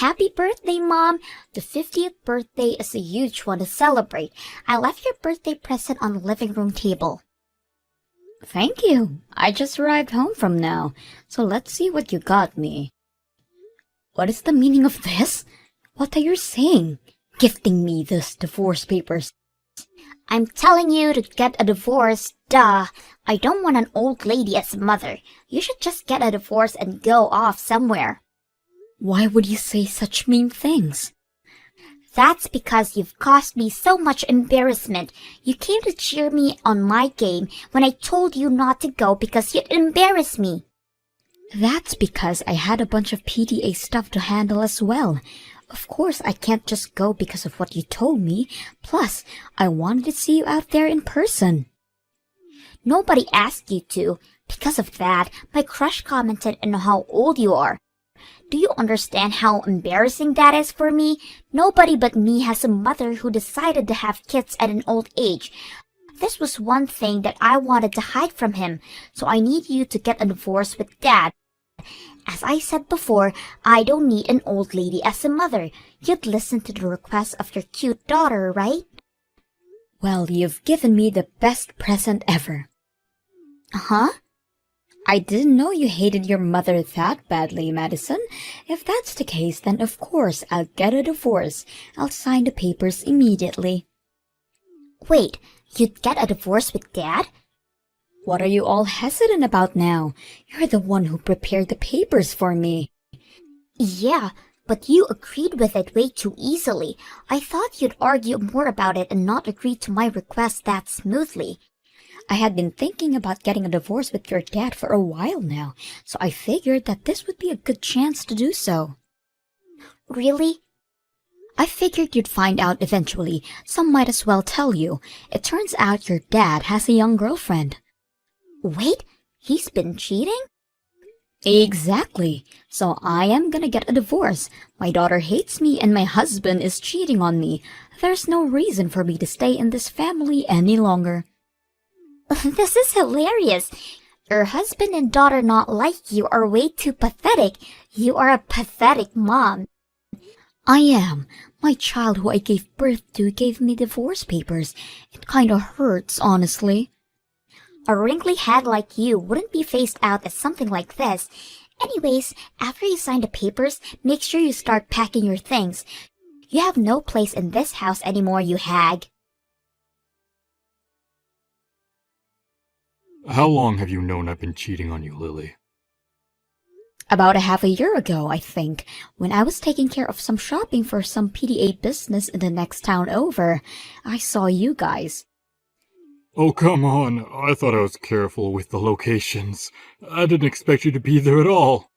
Happy birthday, Mom! The 50th birthday is a huge one to celebrate. I left your birthday present on the living room table. Thank you. I just arrived home from now, so let's see what you got me. What is the meaning of this? What are you saying? Gifting me this divorce papers. I'm telling you to get a divorce, duh. I don't want an old lady as a mother. You should just get a divorce and go off somewhere. Why would you say such mean things? That's because you've caused me so much embarrassment. You came to cheer me on my game when I told you not to go because you'd embarrass me. That's because I had a bunch of PTA stuff to handle as well. Of course, I can't just go because of what you told me. Plus, I wanted to see you out there in person. Nobody asked you to. Because of that, my crush commented on how old you are. Do you understand how embarrassing that is for me? Nobody but me has a mother who decided to have kids at an old age. This was one thing that I wanted to hide from him, so I need you to get a divorce with Dad. As I said before, I don't need an old lady as a mother. You'd listen to the request of your cute daughter, right? Well, you've given me the best present ever. Huh? I didn't know you hated your mother that badly, Madison. If that's the case, then of course I'll get a divorce. I'll sign the papers immediately. Wait, you'd get a divorce with Dad? What are you all hesitant about now? You're the one who prepared the papers for me. Yeah, but you agreed with it way too easily. I thought you'd argue more about it and not agree to my request that smoothly. I had been thinking about getting a divorce with your dad for a while now, so I figured that this would be a good chance to do so. Really? I figured you'd find out eventually, so might as well tell you. It turns out your dad has a young girlfriend. Wait, he's been cheating? Exactly. So I am gonna get a divorce. My daughter hates me and my husband is cheating on me. There's no reason for me to stay in this family any longer. This is hilarious. Your husband and daughter not like you are way too pathetic. You are a pathetic mom. I am. My child who I gave birth to gave me divorce papers. It kinda hurts, honestly. A wrinkly head like you wouldn't be phased out as something like this. Anyways, after you sign the papers, make sure you start packing your things. You have no place in this house anymore, you hag. How long have you known I've been cheating on you, Lily? About a half a year ago, I think, when I was taking care of some shopping for some PDA business in the next town over, I saw you guys. Oh, come on. I thought I was careful with the locations. I didn't expect you to be there at all.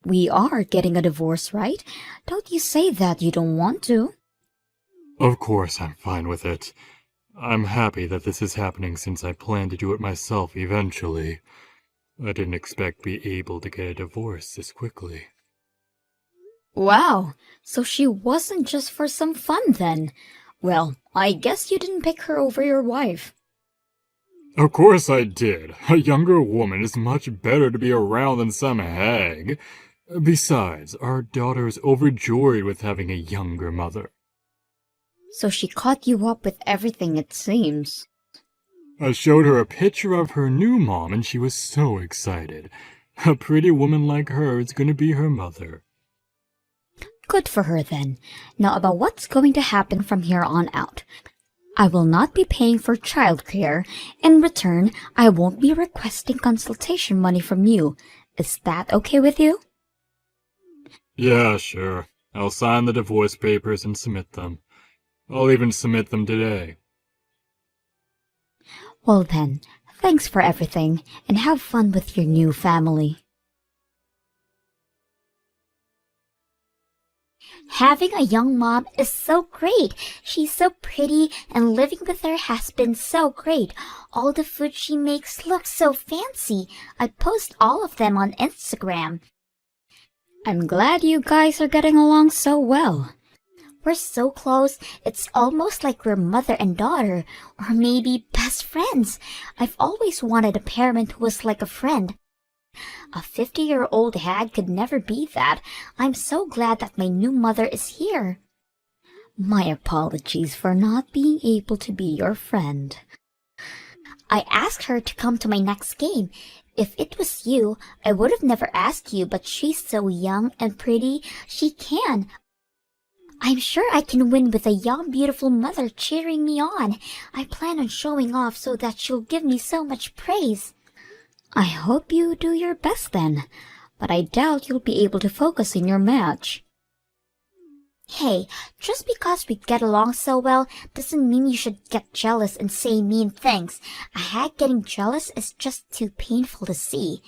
We are getting a divorce, right? Don't you say that you don't want to. Of course I'm fine with it. I'm happy that this is happening since I plan to do it myself eventually. I didn't expect to be able to get a divorce this quickly. Wow, so she wasn't just for some fun then. Well, I guess you didn't pick her over your wife. Of course I did. A younger woman is much better to be around than some hag. Besides, our daughter is overjoyed with having a younger mother. So she caught you up with everything, it seems. I showed her a picture of her new mom and she was so excited. A pretty woman like her is going to be her mother. Good for her then. Now about what's going to happen from here on out. I will not be paying for childcare. In return, I won't be requesting consultation money from you. Is that okay with you? Yeah, sure. I'll sign the divorce papers and submit them. I'll even submit them today. Well then, thanks for everything, and have fun with your new family. Having a young mom is so great. She's so pretty, and living with her has been so great. All the food she makes looks so fancy. I post all of them on Instagram. I'm glad you guys are getting along so well. We're so close, it's almost like we're mother and daughter, or maybe best friends. I've always wanted a parent who was like a friend. A 50-year-old hag could never be that. I'm so glad that my new mother is here. My apologies for not being able to be your friend. I asked her to come to my next game. If it was you, I would have never asked you, but she's so young and pretty, she can. I'm sure I can win with a young, beautiful mother cheering me on. I plan on showing off so that she'll give me so much praise. I hope you do your best then, but I doubt you'll be able to focus in your match. Hey, just because we get along so well doesn't mean you should get jealous and say mean things. A hag getting jealous is just too painful to see.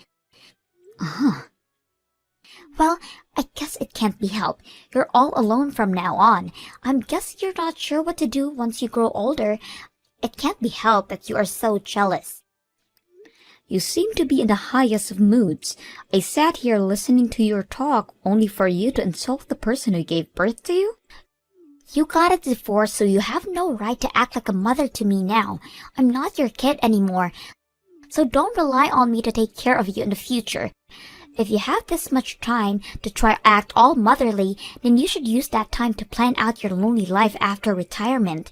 Well, I guess it can't be helped. You're all alone from now on. I'm guessing you're not sure what to do once you grow older. It can't be helped that you are so jealous. You seem to be in the highest of moods. I sat here listening to your talk only for you to insult the person who gave birth to you? You got a divorce, so you have no right to act like a mother to me now. I'm not your kid anymore. So don't rely on me to take care of you in the future. If you have this much time to try act all motherly, then you should use that time to plan out your lonely life after retirement.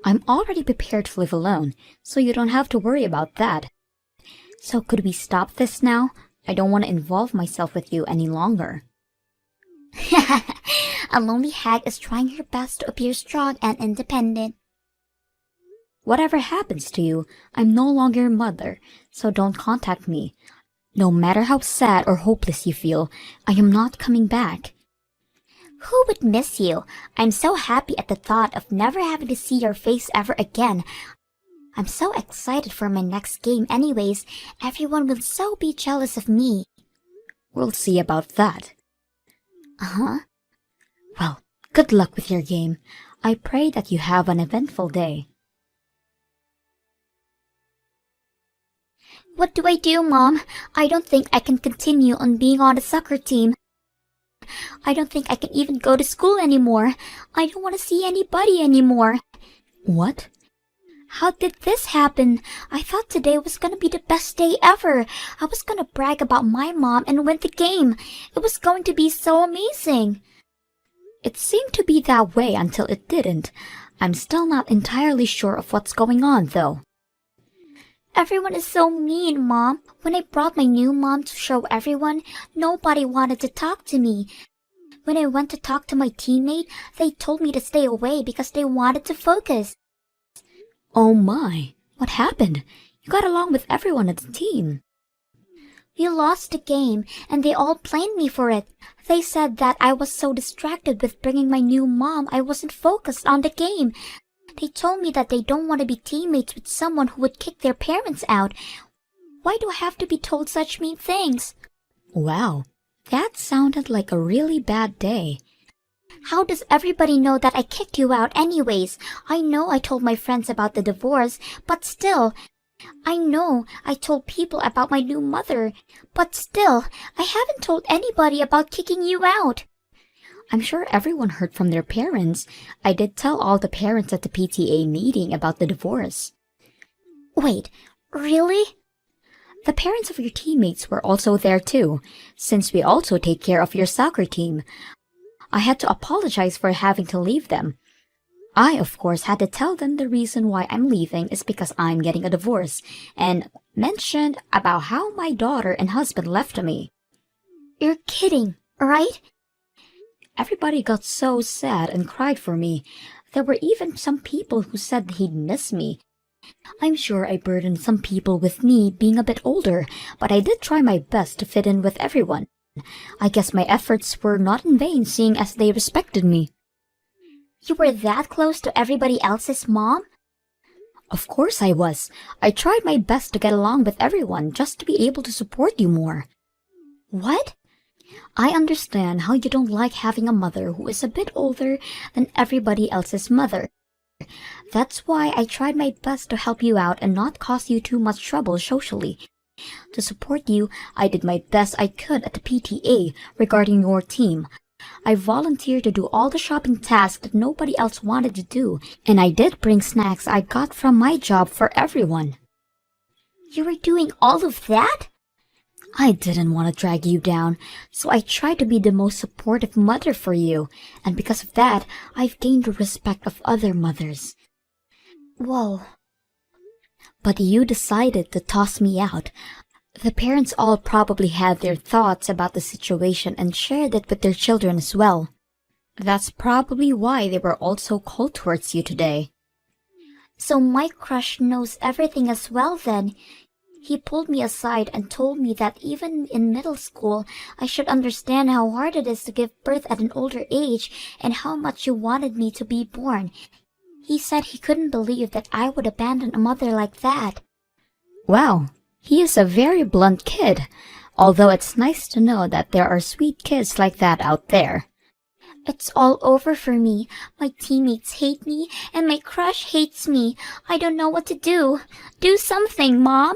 I'm already prepared to live alone, so you don't have to worry about that. So could we stop this now? I don't want to involve myself with you any longer. A lonely hag is trying her best to appear strong and independent. Whatever happens to you, I'm no longer your mother, so don't contact me. No matter how sad or hopeless you feel, I am not coming back. Who would miss you? I'm so happy at the thought of never having to see your face ever again. I'm so excited for my next game anyways. Everyone will so be jealous of me. We'll see about that. Uh-huh. Well, good luck with your game. I pray that you have an eventful day. What do I do, Mom? I don't think I can continue on being on the soccer team. I don't think I can even go to school anymore. I don't want to see anybody anymore. What? How did this happen? I thought today was gonna be the best day ever. I was gonna brag about my mom and win the game. It was going to be so amazing. It seemed to be that way until it didn't. I'm still not entirely sure of what's going on, though. Everyone is so mean, Mom. When I brought my new mom to show everyone, nobody wanted to talk to me. When I went to talk to my teammate, they told me to stay away because they wanted to focus. Oh my, what happened? You got along with everyone at the team. We lost the game, and they all blamed me for it. They said that I was so distracted with bringing my new mom I wasn't focused on the game. They told me that they don't want to be teammates with someone who would kick their parents out. Why do I have to be told such mean things? Wow, that sounded like a really bad day. How does everybody know that I kicked you out anyways? I know I told my friends about the divorce, but still. I know I told people about my new mother, but still, I haven't told anybody about kicking you out. I'm sure everyone heard from their parents. I did tell all the parents at the PTA meeting about the divorce. Wait, really? The parents of your teammates were also there too, since we also take care of your soccer team. I had to apologize for having to leave them. I, of course, had to tell them the reason why I'm leaving is because I'm getting a divorce, and mentioned about how my daughter and husband left me. You're kidding, right? Everybody got so sad and cried for me. There were even some people who said he'd miss me. I'm sure I burdened some people with me being a bit older, but I did try my best to fit in with everyone. I guess my efforts were not in vain, seeing as they respected me. You were that close to everybody else's mom? Of course I was. I tried my best to get along with everyone just to be able to support you more. What? I understand how you don't like having a mother who is a bit older than everybody else's mother. That's why I tried my best to help you out and not cause you too much trouble socially. To support you, I did my best I could at the PTA regarding your team. I volunteered to do all the shopping tasks that nobody else wanted to do, and I did bring snacks I got from my job for everyone. You were doing all of that? I didn't want to drag you down, so I tried to be the most supportive mother for you, and because of that, I've gained the respect of other mothers. Whoa. But you decided to toss me out. The parents all probably had their thoughts about the situation and shared it with their children as well. That's probably why they were all so cold towards you today. So my crush knows everything as well then. He pulled me aside and told me that even in middle school, I should understand how hard it is to give birth at an older age and how much you wanted me to be born. He said he couldn't believe that I would abandon a mother like that. Wow, he is a very blunt kid, although it's nice to know that there are sweet kids like that out there. It's all over for me. My teammates hate me, and my crush hates me. I don't know what to do. Do something, Mom.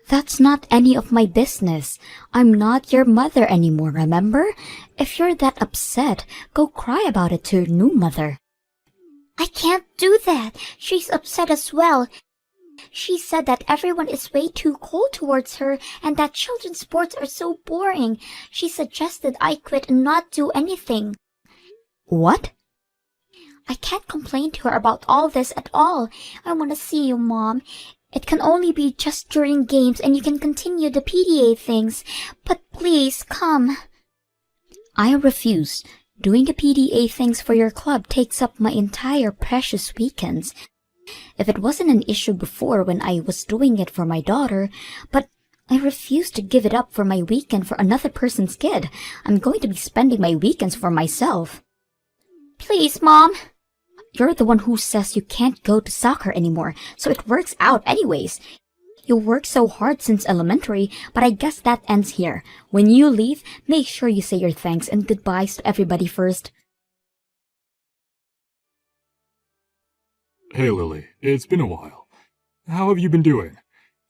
That's not any of my business. I'm not your mother anymore, remember? If you're that upset, go cry about it to your new mother. I can't do that. She's upset as well. She said that everyone is way too cold towards her and that children's sports are so boring. She suggested I quit and not do anything. What? I can't complain to her about all this at all. I want to see you, Mom. It can only be just during games and you can continue the PTA things. But please, come. I refuse. Doing the PTA things for your club takes up my entire precious weekends. If it wasn't an issue before when I was doing it for my daughter, but I refuse to give it up for my weekend for another person's kid. I'm going to be spending my weekends for myself. Please, Mom. You're the one who says you can't go to soccer anymore, so it works out anyways. You worked so hard since elementary, but I guess that ends here. When you leave, make sure you say your thanks and goodbyes to everybody first. Hey Lily, it's been a while. How have you been doing?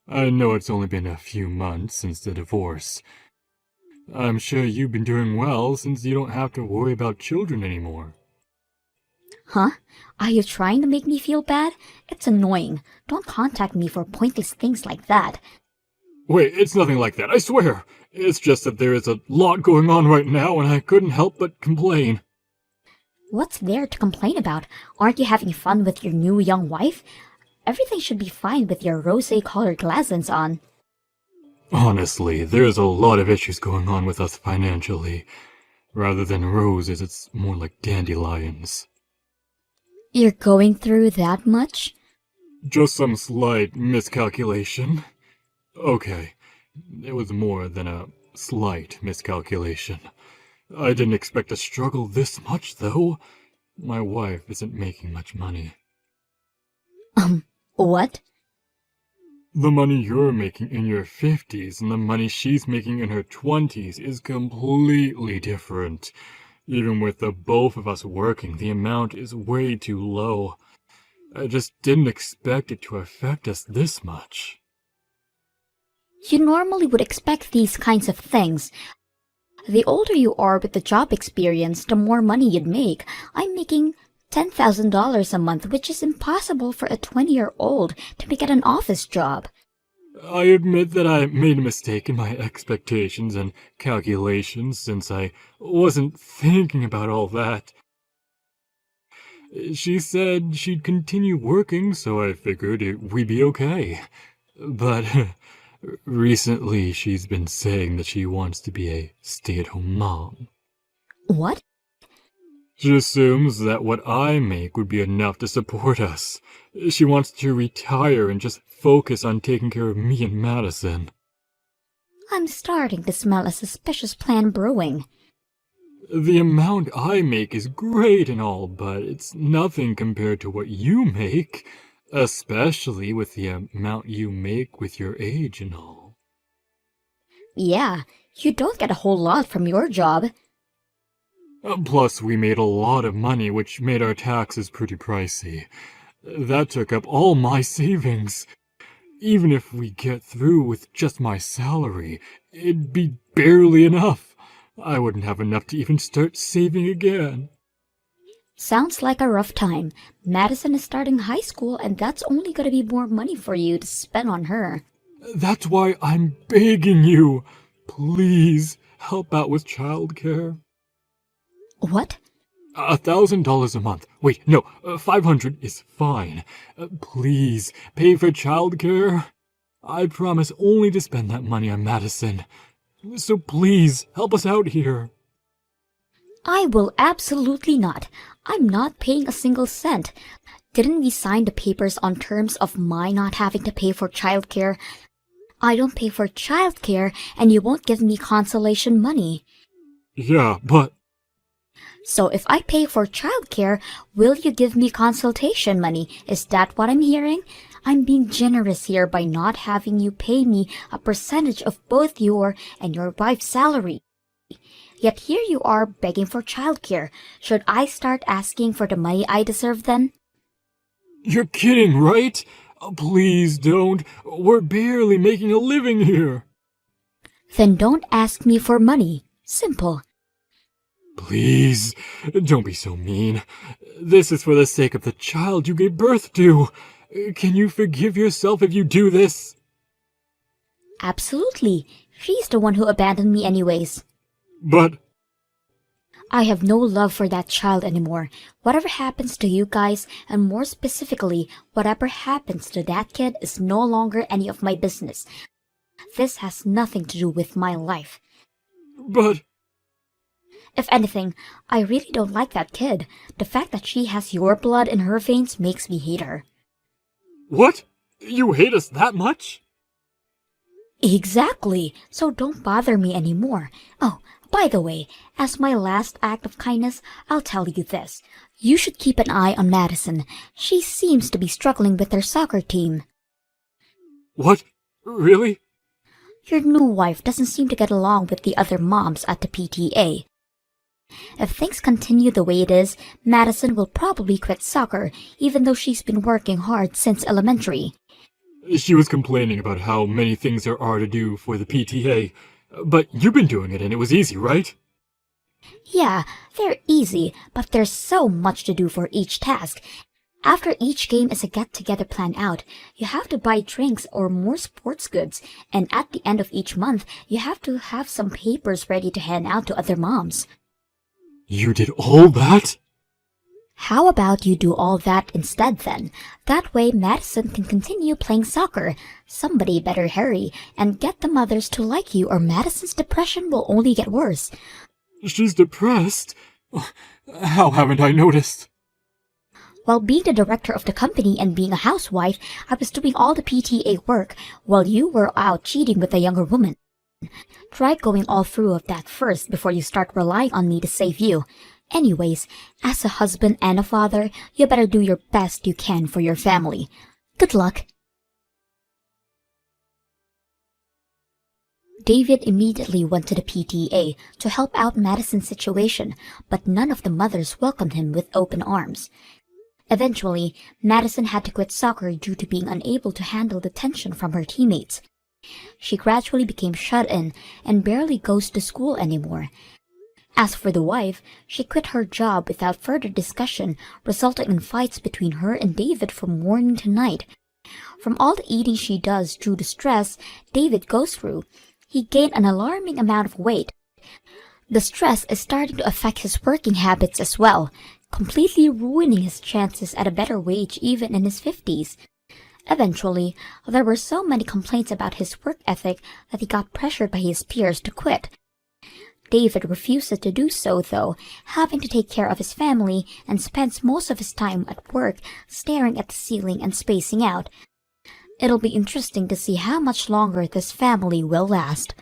I know it's only been a few months since the divorce. I'm sure you've been doing well since you don't have to worry about children anymore. Huh? Are you trying to make me feel bad? It's annoying. Don't contact me for pointless things like that. Wait, it's nothing like that, I swear. It's just that there is a lot going on right now and I couldn't help but complain. What's there to complain about? Aren't you having fun with your new young wife? Everything should be fine with your rosé-colored glasses on. Honestly, there's a lot of issues going on with us financially. Rather than roses, it's more like dandelions. You're going through that much? Just some slight miscalculation. Okay, it was more than a slight miscalculation. I didn't expect to struggle this much, though. My wife isn't making much money. What? The money you're making in your 50s and the money she's making in her 20s is completely different. Even with the both of us working, the amount is way too low. I just didn't expect it to affect us this much. You normally would expect these kinds of things. The older you are with the job experience, the more money you'd make. I'm making $10,000 a month, which is impossible for a 20-year-old to make at an office job. I admit that I made a mistake in my expectations and calculations since I wasn't thinking about all that. She said she'd continue working, so I figured we'd be okay. But recently she's been saying that she wants to be a stay-at-home mom. What? She assumes that what I make would be enough to support us. She wants to retire and just focus on taking care of me and Madison. I'm starting to smell a suspicious plan brewing. The amount I make is great and all, but it's nothing compared to what you make, especially with the amount you make with your age and all. Yeah, you don't get a whole lot from your job. Plus, we made a lot of money, which made our taxes pretty pricey. That took up all my savings. Even if we get through with just my salary, it'd be barely enough. I wouldn't have enough to even start saving again. Sounds like a rough time. Madison is starting high school, and that's only going to be more money for you to spend on her. That's why I'm begging you. Please help out with childcare. What? $1,000 a month. Wait, no, 500 is fine. Please pay for childcare. I promise only to spend that money on Madison. So please help us out here. I will absolutely not. I'm not paying a single cent. Didn't we sign the papers on terms of my not having to pay for childcare? I don't pay for childcare, and you won't give me consolation money. Yeah, but So if I pay for childcare, will you give me consultation money? Is that what I'm hearing? I'm being generous here by not having you pay me a percentage of both your and your wife's salary. Yet here you are begging for childcare. Should I start asking for the money I deserve then? you're kidding, right? Please don't. We're barely making a living here. Then don't ask me for money. Simple. Please, don't be so mean. This is for the sake of the child you gave birth to. Can you forgive yourself if you do this? Absolutely. She's the one who abandoned me anyways. But I have no love for that child anymore. Whatever happens to you guys, and more specifically, whatever happens to that kid is no longer any of my business. This has nothing to do with my life. But If anything, I really don't like that kid. The fact that she has your blood in her veins makes me hate her. what? You hate us that much? Exactly. So don't bother me anymore. Oh, by the way, as my last act of kindness, I'll tell you this. You should keep an eye on Madison. She seems to be struggling with her soccer team. What? Really? Your new wife doesn't seem to get along with the other moms at the PTA. If things continue the way it is, Madison will probably quit soccer, even though she's been working hard since elementary. She was complaining about how many things there are to do for the PTA. But you've been doing it and it was easy, right? Yeah, they're easy, but there's so much to do for each task. After each game is a get-together plan out, you have to buy drinks or more sports goods, and at the end of each month, you have to have some papers ready to hand out to other moms. You did all that? How about you do all that instead then? That way Madison can continue playing soccer. Somebody better hurry and get the mothers to like you, or Madison's depression will only get worse. She's depressed? How haven't I noticed? While being the director of the company and being a housewife, I was doing all the PTA work while you were out cheating with a younger woman. Try going all through of that first before you start relying on me to save you. Anyways, as a husband and a father, you better do your best you can for your family. Good luck. David immediately went to the PTA to help out Madison's situation, but none of the mothers welcomed him with open arms. Eventually, Madison had to quit soccer due to being unable to handle the tension from her teammates. She gradually became shut in and barely goes to school anymore. As for the wife, she quit her job without further discussion, resulting in fights between her and David from morning to night. From all the eating she does due to stress David goes through, he gained an alarming amount of weight. The stress is starting to affect his working habits as well, completely ruining his chances at a better wage even in his 50s. Eventually, there were so many complaints about his work ethic that he got pressured by his peers to quit. David refuses to do so, though, having to take care of his family and spends most of his time at work staring at the ceiling and spacing out. It'll be interesting to see how much longer this family will last.